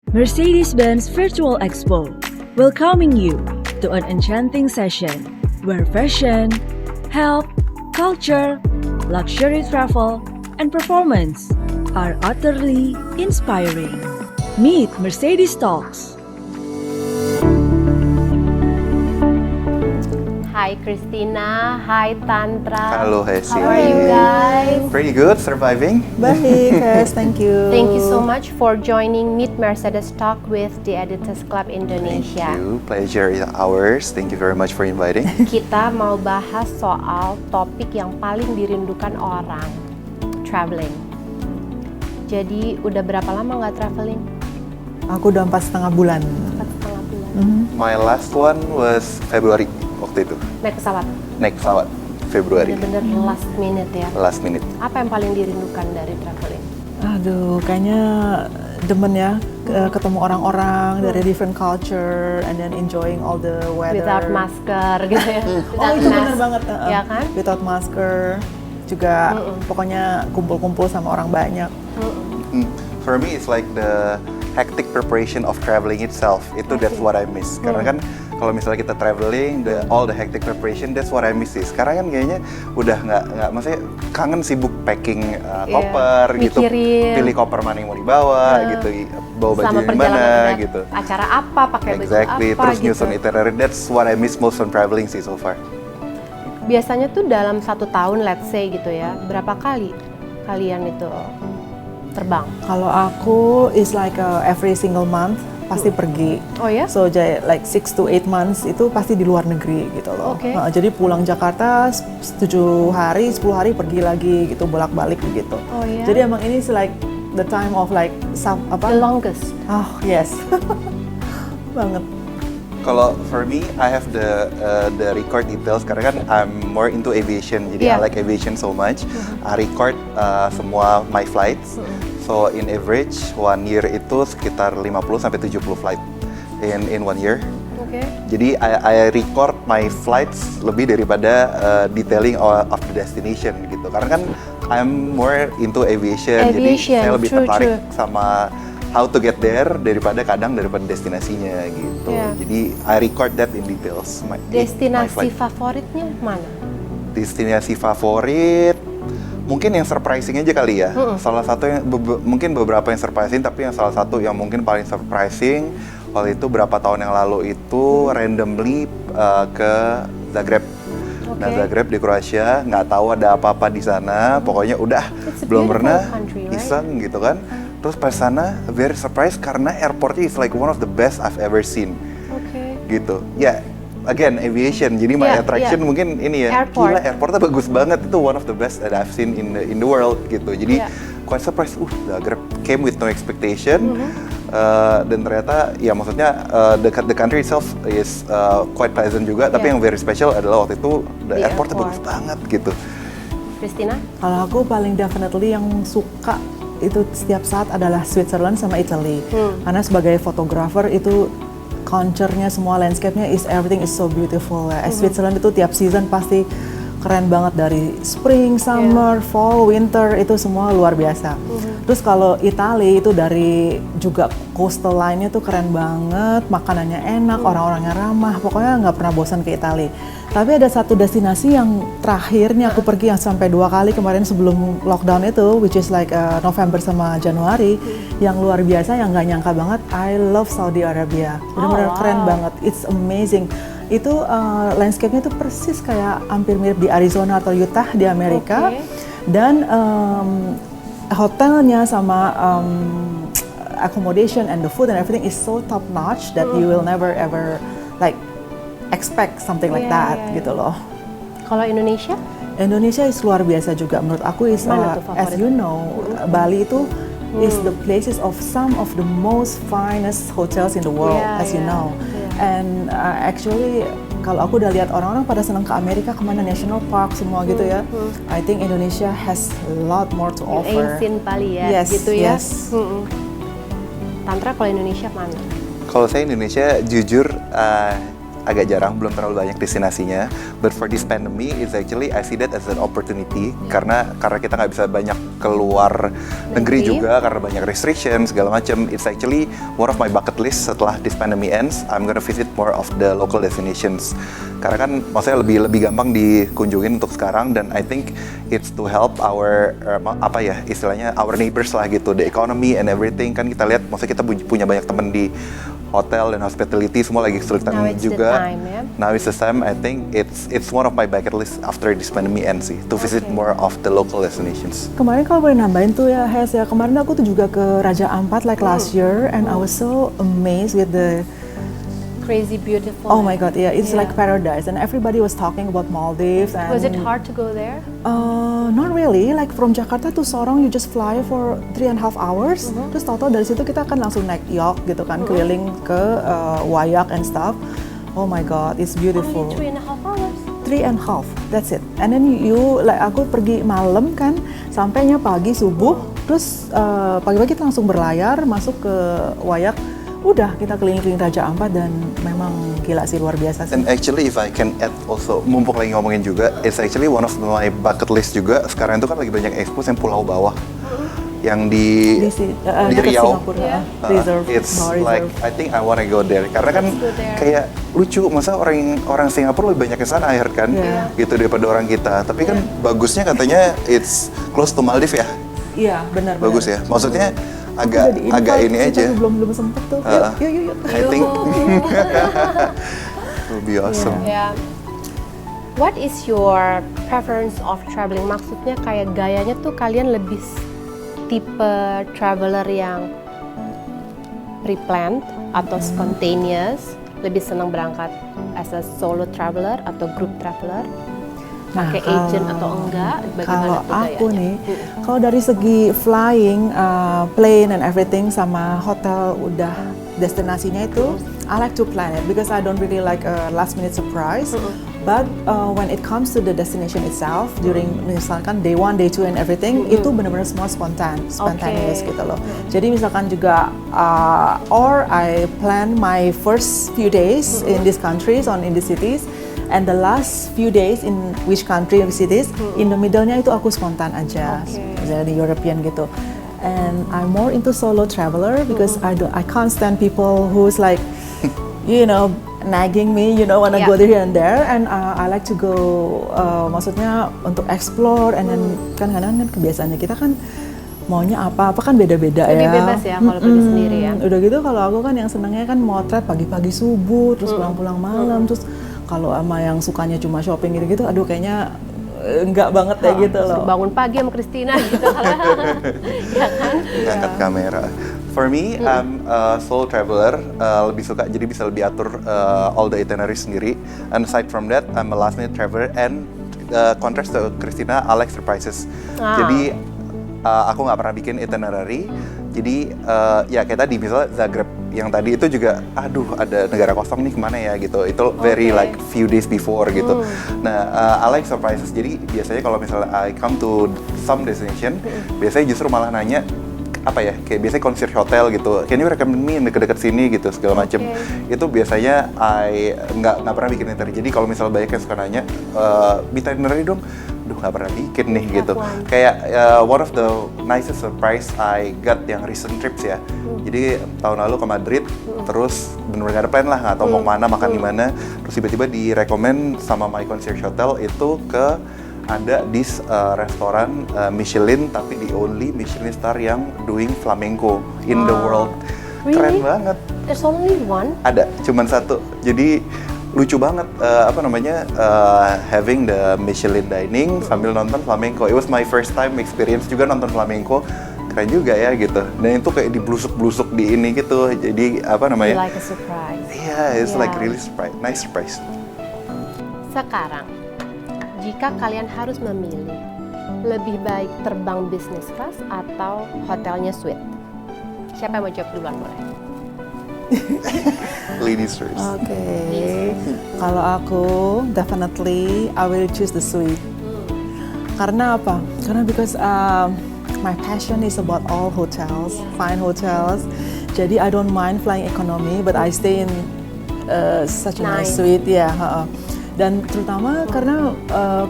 Mercedes-Benz Virtual Expo, welcoming you to an enchanting session where fashion, health, culture, luxury travel, and performance are utterly inspiring. Meet Mercedes Talks. Hi Christina, hi Tantra. Hello, Hesi. How are you guys? Pretty good, surviving. Baik, Hes, thank you. Thank you so much for joining Meet Mercedes Talk with the Editors Club Thank Indonesia. you, pleasure is ours. Thank you very much for inviting. Kita mau bahas soal topik yang paling dirindukan orang, traveling. Jadi udah berapa lama nggak traveling? Aku udah 4,5 bulan. 4,5 bulan. My last one was February waktu itu. Naik pesawat. Naik pesawat Februari. Bener-bener last minute ya. Last minute. Apa yang paling dirindukan dari traveling? Aduh, kayaknya demen ya ketemu orang-orang dari different culture and then enjoying all the weather. Without masker gitu ya. Oh, Without itu bener mask. banget. Ya kan? Without masker. Juga pokoknya kumpul-kumpul sama orang banyak. For me, it's like the hectic preparation of traveling itself. That's what I miss. Karena kan kalau misalnya kita traveling, all the hectic preparation, that's what I miss sih. Sekarang kan kayaknya udah nggak, maksudnya kangen sibuk packing koper gitu, mikirin. pilih koper mana yang mau dibawa gitu, bawa baju Sama yang perjalanan mana ada gitu. acara apa, pakai baju Exactly, apa terus gitu. nyusun itinerary. That's what I miss most from traveling sih so far. Biasanya tuh dalam 1 tahun, let's say gitu ya, berapa kali kalian itu terbang? Kalau aku is like every single month pasti pergi. Oh ya? So like 6 to 8 months itu pasti di luar negeri gitu loh. Oke. Jadi pulang Jakarta 7 hari, 10 hari pergi lagi gitu, bolak-balik gitu. Oh ya? Jadi emang ini like the time of like The longest. Oh yes, banget. Kalau for me, I have the record details karena kan I'm more into aviation, jadi Yeah. I like aviation so much. I record semua my flights. So in average 1 year itu sekitar 50 sampai 70 flight in 1 year. Oke. Jadi I record my flights lebih daripada detailing of the destination gitu. Karena kan I'm more into aviation, jadi saya lebih true. tertarik sama how to get there daripada destinasinya gitu. Yeah. Jadi I record that in details. My Destinasi flight. favoritnya mana? Destinasi favorit mungkin yang surprising aja kali ya. Salah satu yang mungkin beberapa yang surprising, tapi yang salah satu yang mungkin paling surprising waktu itu berapa tahun yang lalu itu randomly ke Zagreb. Nah, Zagreb di Kroasia, nggak tahu ada apa-apa di sana. Pokoknya udah It's a belum beautiful pernah country, right? iseng gitu kan. Terus pas sana very surprised karena airportnya is like one of the best I've ever seen Oke. gitu. Ya, again aviation. Jadi my Yeah, attraction yeah. mungkin ini ya. Airport. Gila, airportnya bagus banget, itu one of the best that I've seen in the world gitu. Jadi Yeah. quite surprised. Zagreb came with no expectation. Dan ternyata ya maksudnya the country itself is quite pleasant juga. Tapi Yeah. yang very special adalah waktu itu the airportnya airport. bagus banget gitu. Christina? Kalau aku paling definitely yang suka itu setiap saat adalah Switzerland sama Italy. Karena sebagai fotografer itu culture-nya, semua landscape-nya everything is so beautiful. Switzerland itu tiap season pasti keren banget, dari spring, summer, fall, winter, itu semua luar biasa. Terus kalau Italy itu dari juga coastal line-nya tuh keren banget, makanannya enak, orang-orangnya ramah, pokoknya nggak pernah bosan ke Italy. Tapi ada satu destinasi yang terakhir nih aku pergi yang sampai 2 kali kemarin sebelum lockdown itu, which is like November sama Januari, yang luar biasa, yang nggak nyangka banget. I love Saudi Arabia, benar-benar keren banget, it's amazing. Itu landscape-nya tuh persis kayak hampir mirip di Arizona atau Utah di Amerika. Oke. Dan hotelnya sama accommodation and the food and everything is so top notch that you will never ever like expect something like Yeah, that gitu loh. Kalau Indonesia? Indonesia is luar biasa juga menurut aku is Mana tuh as favorit? you know Bali itu is the places of some of the most finest hotels in the world as you know. And actually kalau aku udah lihat orang-orang pada senang ke Amerika, kemana National Park semua gitu ya. I think Indonesia has a lot more to offer. Ancient Bali ya, Yes, gitu ya. yes. Tantra kalau Indonesia mana? Kalau saya Indonesia jujur agak jarang, belum terlalu banyak destinasinya. But for this pandemic, it's actually I see that as an opportunity karena kita nggak bisa banyak keluar negeri juga karena banyak restriction segala macam. It's actually one of my bucket list setelah this pandemic ends. I'm gonna visit more of the local destinations. Karena kan maksudnya lebih gampang dikunjungin untuk sekarang, dan I think it's to help our istilahnya our neighbors lah gitu, the economy and everything. Kan kita lihat maksudnya kita punya banyak teman di hotel dan hospitality, semua lagi kesulitan juga. Now it's the time. I think it's one of my bucket list after this pandemic ends sih, to visit more of the local destinations. Kemarin kalau boleh nambahin tuh ya, Hes ya, kemarin aku tuh juga ke Raja Ampat like last year, and I was so amazed with the Crazy beautiful. oh my god, yeah, it's like paradise, and everybody was talking about Maldives. And Was it hard to go there? Not really. Like from Jakarta to Sorong, you just fly for 3.5 hours. Terus tahu-tahu dari situ kita akan langsung naik yacht gitu kan, keliling ke Wayak and stuff. Oh my god, it's beautiful. Only 3.5 hours. 3.5, that's it. And then you like aku pergi malam kan, sampainya pagi subuh, terus pagi-pagi kita langsung berlayar masuk ke Wayak. Udah kita keliling-keliling Raja Ampat, dan memang gila sih, luar biasa sih. And actually if I can add also, mumpung lagi ngomongin juga, it's actually one of my bucket list juga. Sekarang itu kan lagi banyak expose yang pulau bawah, yang di Riau. Reserve, It's Bawah like Reserve. I think I wanna go there karena kan kayak lucu, masa orang Singapura lebih banyak ke sana akhir kan, gitu daripada orang kita. Tapi kan bagusnya katanya it's close to Maldives ya. Iya, benar. Bagus ya. Maksudnya agak ini aja. Belum sempet tuh. Yuk. I think will be awesome. Yeah. What is your preference of traveling? Maksudnya kayak gayanya tuh kalian lebih tipe traveler yang pre-planned atau spontaneous? Lebih senang berangkat as a solo traveler atau group traveler? Pakai agent atau enggak? Kalau aku nih, kalau dari segi flying, plane and everything, sama hotel udah destinasinya itu, I like to plan it because I don't really like a last minute surprise. But when it comes to the destination itself, during misalkan day 1, day 2 and everything, itu benar-benar semua spontaneous gitu loh. Jadi misalkan juga, or I plan my first few days in these countries, in these cities, and the last few days in which country and cities, in the middle-nya itu aku spontan aja, jadi European gitu. And I'm more into solo traveler because I can't stand people who's like, nagging me, wanna go there and there, and I like to go, maksudnya untuk explore, and then kan kadang-kadang kebiasaannya kita kan maunya apa kan beda-beda ya. Lebih bebas ya kalau pergi sendiri ya. Udah gitu kalau aku kan yang senangnya kan motret pagi-pagi subuh, terus pulang-pulang malam, terus kalau sama yang sukanya cuma shopping gitu-gitu, aduh kayaknya enggak banget ya gitu loh. Bangun pagi sama Christina gitu. Ya kan? Ngangkat kamera. For me, I'm a solo traveler, lebih suka jadi bisa lebih atur all the itinerary sendiri. And aside from that, I'm a last minute traveler, and contrast to Christina, I like surprises. Jadi aku nggak pernah bikin itinerary. Jadi ya kayak tadi misalnya Zagreb yang tadi itu juga, aduh ada negara kosong nih kemana ya gitu. Itu very like few days before gitu. Nah, I like surprises. Jadi biasanya kalau misalnya I come to some destination, biasanya justru malah nanya apa ya, kayak biasanya concierge hotel gitu, can you recommend me yang deket-deket sini gitu segala macem. Itu biasanya I nggak pernah bikin itinerary. Jadi kalau misalnya banyak yang suka nanya, minta itinerary dong, nggak pernah bikin nih gitu. Kayak one of the nicest surprise I got yang recent trips ya. Jadi tahun lalu ke Madrid, terus bener-bener gak ada plan lah, nggak tahu mau kemana, makan di mana. Terus tiba-tiba direkomend sama my concierge hotel itu ke ada di restoran Michelin, tapi the only Michelin star yang doing flamenco in the world. Keren banget. There's only one? Ada, cuman satu. Jadi lucu banget, having the Michelin dining sambil nonton flamenco. It was my first time experience juga nonton flamenco. Keren juga ya gitu. Dan itu kayak diblusuk-blusuk di ini gitu. Jadi Like a surprise. Yeah, it's like really surprise, nice surprise. Sekarang, jika kalian harus memilih, lebih baik terbang business class atau hotelnya suite? Siapa yang mau jawab duluan boleh? Ladies first. Okay. Kalau aku, definitely I will choose the suite. Karena apa? Karena because my passion is about all hotels, fine hotels. Jadi I don't mind flying economy, but I stay in such a nice Nice. suite ya. Dan terutama karena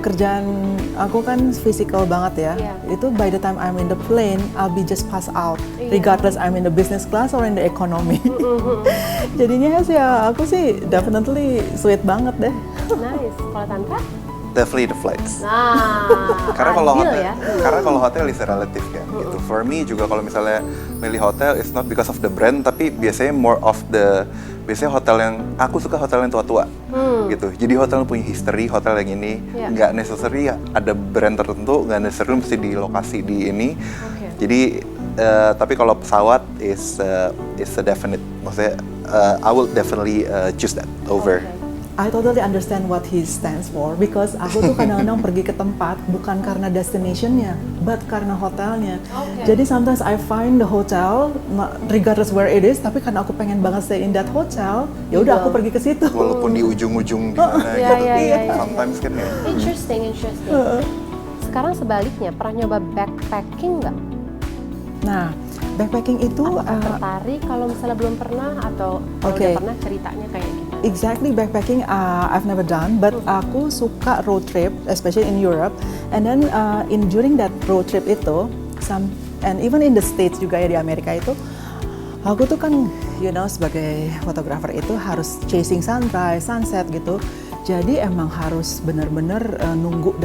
kerjaan aku kan physical banget ya. Iya. Itu by the time I'm in the plane, I'll be just pass out, Iya. regardless I'm in the business class or in the economy. Jadinya sih ya aku sih definitely sweet banget deh. Nice. Kalau Tantra? Definitely the flights. Nah, Karena kalau adil hotel, ya. karena kalau hotel is relative kan. Gitu. For me juga kalau misalnya milih hotel, it's not because of the brand, tapi biasanya more of the biasanya hotel yang aku suka hotel yang tua-tua. Gitu. Jadi hotel yang punya history, hotel yang ini Iya. nggak necessary ada brand tertentu, nggak necessary mesti di lokasi di ini. Oke. Jadi tapi kalau pesawat is a definite, maksudnya I will definitely choose that over. Oke. I totally understand what he stands for because aku tuh kadang-kadang pergi ke tempat bukan karena destinationnya, but karena hotelnya. Okay. Jadi sometimes I find the hotel, regardless where it is, tapi karena aku pengen banget stay in that hotel, ya udah aku pergi ke situ. Walaupun di ujung-ujung di mana Iya, gitu. iya, iya, iya. Sometimes kan ya. Interesting. Sekarang sebaliknya, pernah nyoba backpacking nggak? Nah, backpacking itu Tertarik kalau misalnya belum pernah atau kalau Oke. udah pernah ceritanya kayak gimana? exactly backpacking I've never done, but aku suka road trip, especially in Europe. And then during that road trip itu, and even in the States juga ya di Amerika itu, aku tuh kan, sebagai fotografer itu harus chasing sunrise, sunset gitu. Jadi emang harus benar-benar nunggu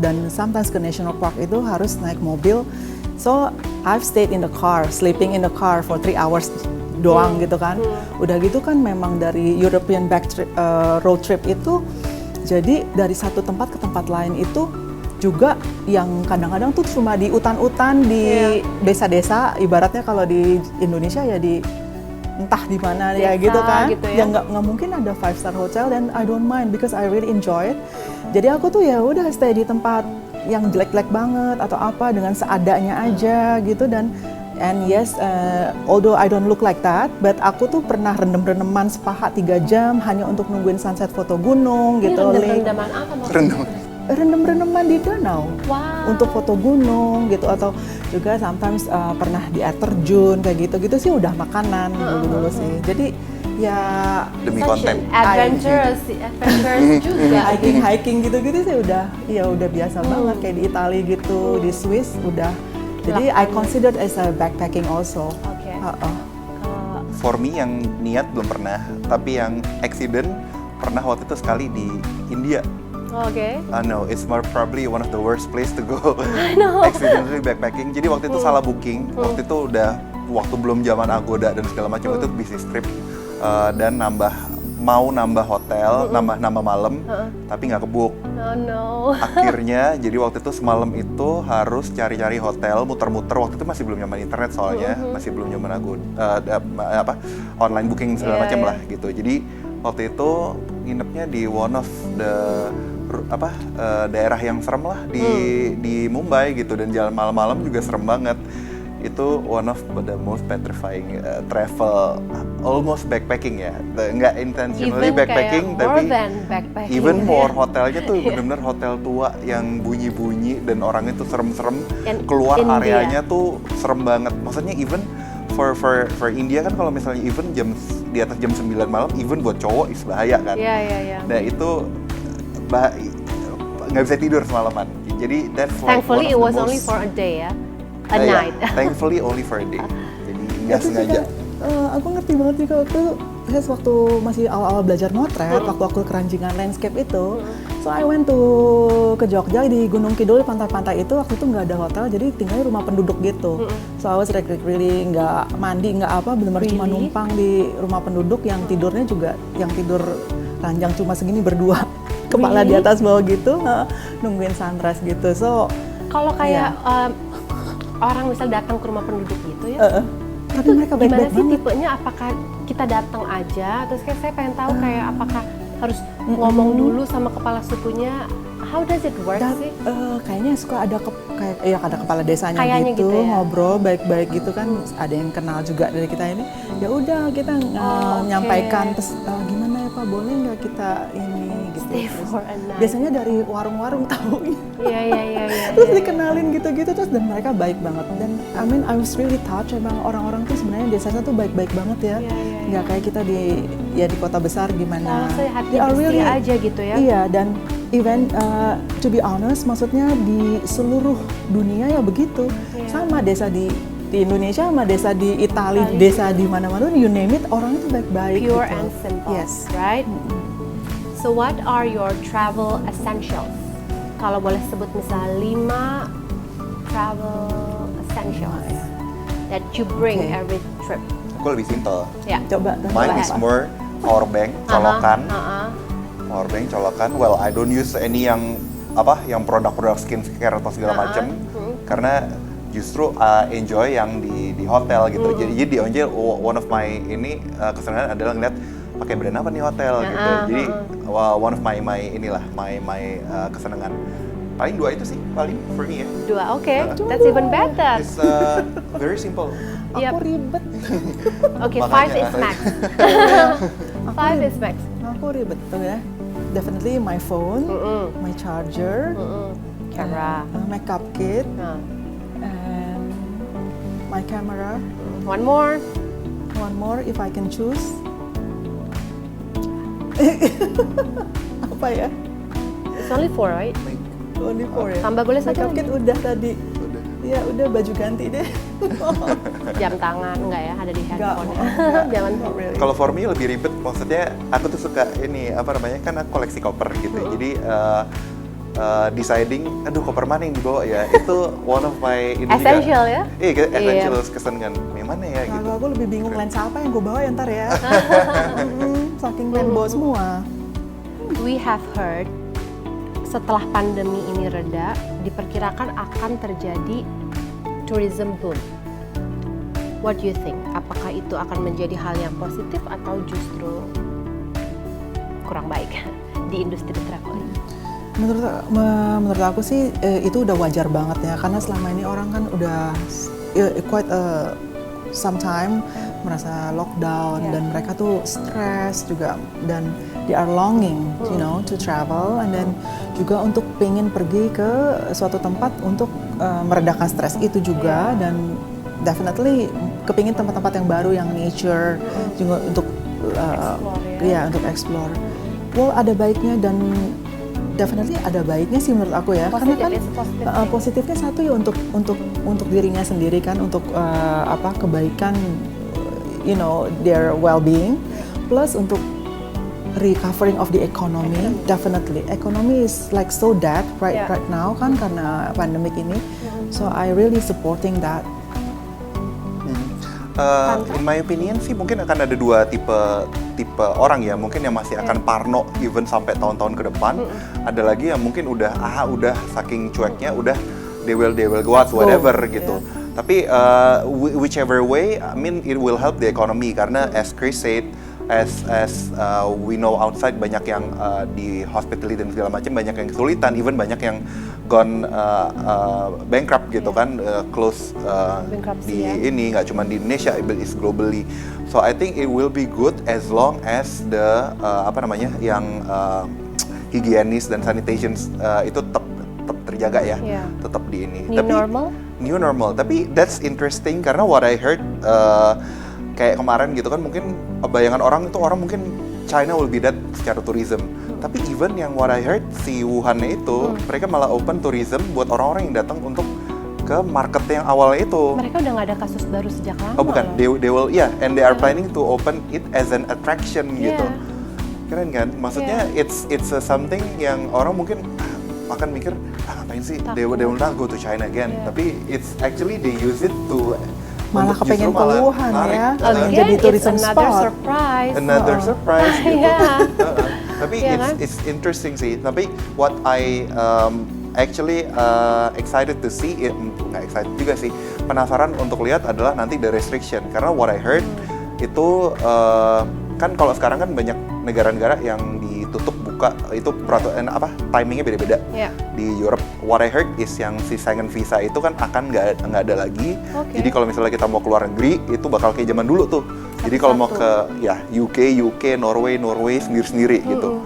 dan sometimes ke National Park itu harus naik mobil. So I've stayed in the car, sleeping in the car for 3 hours doang gitu kan. Udah gitu kan memang dari European road trip itu, jadi dari satu tempat ke tempat lain itu juga yang kadang-kadang tuh cuma di hutan-hutan, di desa-desa, ibaratnya kalau di Indonesia ya di entah di mana ya Desa gitu kan. gitu ya. Ya nggak mungkin ada 5-star hotel, dan I don't mind because I really enjoy it. Jadi aku tuh ya udah stay di tempat yang jelek-jelek banget atau apa dengan seadanya aja gitu. And yes, although I don't look like that, but aku tuh pernah rendem-rendeman sepaha 3 jam hanya untuk nungguin sunset foto gunung Ini gitu. rendam-rendaman apa maksudnya? Rendem-rendeman di danau Wow. untuk foto gunung gitu, atau juga sometimes pernah di air terjun kayak gitu sih udah makanan dulu sih. Jadi ya Demi Such konten. an adventurous juga. hiking gitu sih udah biasa banget, kayak di Italia gitu, di Swiss udah. Jadi I consider as a backpacking also. Oke. Kalau For me yang niat belum pernah, tapi yang accident pernah waktu itu sekali di India. Oke. No, it's more probably one of the worst place to go. Accidentally backpacking. Jadi waktu itu salah booking. Waktu itu udah waktu belum zaman Agoda dan segala macam, itu business trip dan mau nambah hotel, nambah malam, tapi nggak kebook. Oh no. Akhirnya jadi waktu itu semalam itu harus cari-cari hotel, muter-muter. Waktu itu masih belum nyaman internet soalnya, masih belum nyaman online booking segala macam lah gitu. Jadi waktu itu nginepnya di one of the daerah yang serem lah di Mumbai gitu, dan jalan malam-malam juga serem banget. Itu one of the most petrifying travel, almost backpacking ya, nggak intentionally Even backpacking, kayak tapi more than backpacking. even more hotelnya tuh bener-bener hotel tua yang bunyi-bunyi dan orangnya tuh serem-serem, In keluar India. areanya tuh serem banget. Maksudnya even for India kan kalau misalnya even di atas jam 9 malam, even buat cowok is bahaya kan. Iya. Nah itu nggak bisa tidur semalaman. Jadi that's like Thankfully it one of was the only most- for a day ya. A Yeah, night. thankfully only for a day. Jadi nggak Itu sengaja. juga, aku ngerti banget sih kalau waktu masih awal-awal belajar motret, waktu aku keranjingan landscape itu, so I went ke Jogja di Gunung Kidul, pantai-pantai itu waktu itu nggak ada hotel, jadi tinggalnya rumah penduduk gitu. So I was really nggak mandi, nggak apa, benar-benar cuma Really? numpang di rumah penduduk, yang tidurnya juga yang tidur ranjang cuma segini berdua, kepala di Really? atas bawah gitu, nungguin sunrise gitu. So Kalau kayak Iya. orang misal datang ke rumah penduduk gitu ya. tapi Itu mereka gimana baik-baik sih banget. tipenya? Apakah kita datang aja? Terus kayak saya pengen tahu kayak apakah harus ngomong dulu sama kepala sukunya? How does it work sih? Kayaknya suka ada kayak ya ada kepala desanya Kayaknya gitu, gitu ya. ngobrol baik-baik gitu kan, ada yang kenal juga dari kita ini. Ya udah kita oke. nyampaikan terus gimana ya Pak, boleh nggak kita ini gitu. Stay Terus for a night. biasanya dari warung-warung tahu. Iya. Terus dikenalin gitu-gitu terus, dan mereka baik banget. Dan I mean I was really touched, emang orang-orang tuh sebenarnya desanya tuh baik-baik banget ya. Iya. Nggak kayak kita di kota besar gimana. Hati They are bersih aja gitu ya. Iya, dan even to be honest, maksudnya di seluruh dunia ya begitu. Iya. Sama desa di Indonesia sama desa di Italia, desa di mana-mana, you name it, orangnya tuh baik-baik. Pure gitu. and simple, Yes. right? So what are your travel essentials? Kalau boleh sebut misalnya 5 travel essentials that you bring Okay. every trip. Aku lebih simple. Ya. Coba. Mine is more power bank, colokan. Aha. Power bank, colokan. Well, I don't use any yang produk-produk skincare atau segala macam, karena justru enjoy yang di hotel gitu. Jadi di Onje one of my kesenangan adalah ngeliat pakai brand apa nih hotel gitu. Jadi one of my kesenangan. Paling 2 itu sih paling for me ya. 2, oke. That's even better. It's very simple. Yep. Aku ribet. Oke, 5 Makanya. is max. 5 is max. Aku ribet tuh ya. Definitely my phone, my charger, Camera. my cupcake, Nah. and my camera. One more. One more if I can choose. Apa ya? It's only 4, right? Only 4 ya? Tambah boleh My satu cupcake lagi. udah tadi. Ya udah, baju ganti deh. Jam tangan enggak ya, ada di Enggak, handphone. Jangan. not really. Kalau for me lebih ribet, maksudnya aku tuh suka kan aku koleksi koper gitu. Jadi deciding, aduh koper mana yang dibawa ya, itu one of my ini Essential juga. ya? Iya, essential kesan kan, yang mana ya gitu. Kalau aku lebih bingung lensa apa yang gue bawa ya ntar ya. Saking main bawa semua. We have heard setelah pandemi ini reda, diperkirakan akan terjadi tourism boom. What do you think? Apakah itu akan menjadi hal yang positif atau justru kurang baik di industri travel ini? Menurut aku sih itu udah wajar banget ya, karena selama ini orang kan udah quite some time merasa lockdown, dan mereka tuh stres juga, dan they are longing to travel, and then juga untuk pengen pergi ke suatu tempat untuk meredakan stres itu juga, dan definitely kepingin tempat-tempat yang baru, yang nature juga untuk untuk explore. Well, ada baiknya dan definitely ada baiknya sih menurut aku ya. Karena kan positifnya satu ya untuk dirinya sendiri kan, untuk kebaikan, their well-being, plus untuk recovering of the economy. Definitely economy is like so dead right now kan, karena pandemic ini. So I really supporting that. In my opinion sih mungkin akan ada 2 tipe orang ya, mungkin yang masih akan parno even sampai tahun-tahun ke depan. Ada lagi yang mungkin udah saking cueknya, udah they will go out whatever gitu. Tapi whichever way, I mean it will help the economy, karena as Chris said, as we know outside banyak yang di hospitality dan segala macam banyak yang kesulitan, even banyak yang gone bankrupt gitu kan, close di ini, nggak cuma di Indonesia, it's globally. So I think it will be good as long as the yang higienis dan sanitation itu tetap terjaga ya, tetap di ini. New normal. Tapi that's interesting karena what I heard kayak kemarin gitu kan, mungkin bayangan orang mungkin China will be dead secara tourism. Tapi even yang what I heard, si Wuhan-nya itu mereka malah open tourism buat orang-orang yang datang untuk ke market yang awalnya itu. Mereka udah nggak ada kasus baru sejak lama. Oh bukan, they will and they are planning to open it as an attraction gitu. Keren kan? Maksudnya it's something yang orang mungkin akan mikir, ngapain sih they will not go to China again. Tapi it's actually they use it to malah kepengen ke Wuhan ya, jadi tourism spot. Another surprise gitu. Tapi it's interesting sih. Tapi what I actually excited to see, nggak excited juga sih, penasaran untuk lihat adalah nanti the restriction. Karena what I heard itu kan kalau sekarang kan banyak negara-negara yang ditutup buka suka itu timingnya beda-beda. Yeah. Di Europe, what I heard is yang si Schengen visa itu kan akan nggak ada lagi. Oke. Jadi kalau misalnya kita mau keluar negeri itu bakal kayak zaman dulu tuh. Jadi kalau mau ke ya UK, Norway sendiri-sendiri gitu.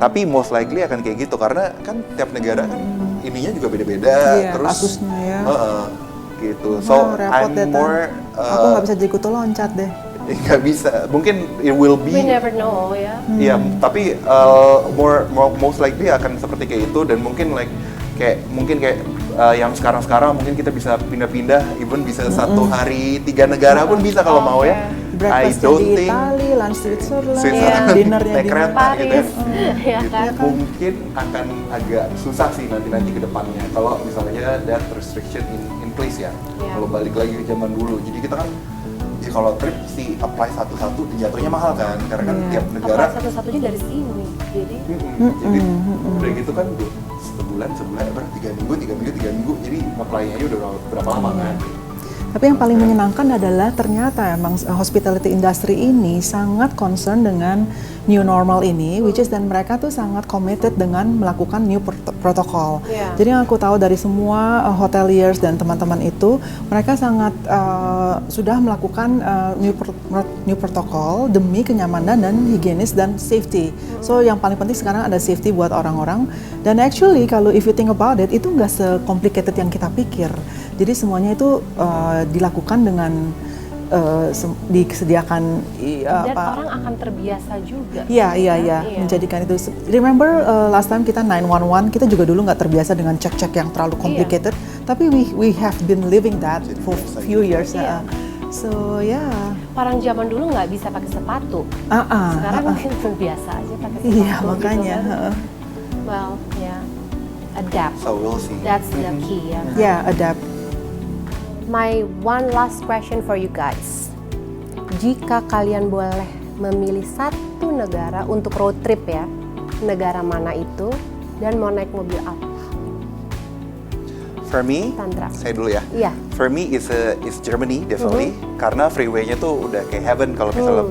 Tapi most likely akan kayak gitu karena kan tiap negara kan ininya juga beda-beda. Iya, Terus kasusnya ya. gitu. So repot deh, I'm more aku nggak bisa jadi kutu loncat deh. nggak bisa. Mungkin it will be. We never know ya. Iya, tapi most likely akan seperti kayak itu dan mungkin kayak yang sekarang mungkin kita bisa pindah-pindah, even bisa satu hari 3 negara pun bisa kalau mau ya. Breakfast di Itali, lunch di Switzerland, dinnernya naik di kereta gitu ya. Paris. Ya Gitu. kan? Mungkin akan agak susah sih nanti ke depannya kalau misalnya that restriction in place ya. Yeah. Kalau balik lagi ke zaman dulu. Jadi kita kan ya kalau trip sih apply satu-satu jatuhnya mahal kan karena kan tiap negara Satu-satunya dari sini. Jadi jadi udah gitu kan sebulan berapa 3 minggu jadi apply-nya aja udah berapa lama kan. Tapi yang paling menyenangkan adalah ternyata emang hospitality industry ini sangat concern dengan new normal ini, which is dan mereka tuh sangat committed dengan melakukan new protokol. Yeah. Jadi yang aku tahu dari semua hoteliers dan teman-teman itu, mereka sangat sudah melakukan new protokol demi kenyamanan dan higienis dan safety. So yang paling penting sekarang ada safety buat orang-orang. Dan actually kalau if you think about it, itu nggak se-complicated yang kita pikir. Jadi semuanya itu dilakukan dengan disediakan dan orang akan terbiasa juga. Iya, menjadikan itu. Remember last time kita 911, kita juga dulu nggak terbiasa dengan cek-cek yang terlalu complicated, tapi we have been living that for few years. Iya. So yeah. Orang zaman dulu nggak bisa pakai sepatu. Sekarang mungkin biasa aja pakai sepatu. Iya, makanya. Gitu kan? Well, yeah. Adapt. So we'll see. That's the key ya. Yeah, adapt. My one last question for you guys. Jika kalian boleh memilih satu negara untuk road trip ya, negara mana itu dan mau naik mobil apa? For me, Tantra. saya dulu ya. Iya. For me is Germany definitely karena freeway-nya tuh udah kayak heaven kalau misalnya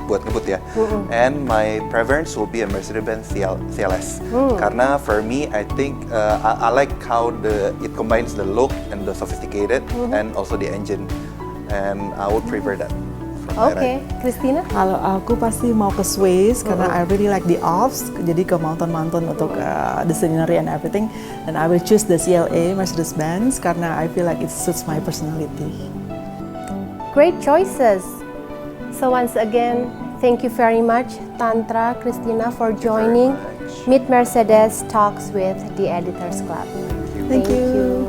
buat ngebut ya. And my preference will be a Mercedes-Benz CLS karena for me I think I like how it combines the look and the sophisticated and also the engine and I would prefer that. Oke, Christina? Kalau aku pasti mau ke Swiss karena I really like the Alps, jadi ke mountain untuk the scenery and everything. And I will choose the CLA Mercedes-Benz karena I feel like it suits my personality. Great choices. So once again, thank you very much, Tantra, Christina, for joining Meet Mercedes Talks with the Editors Club. Thank you.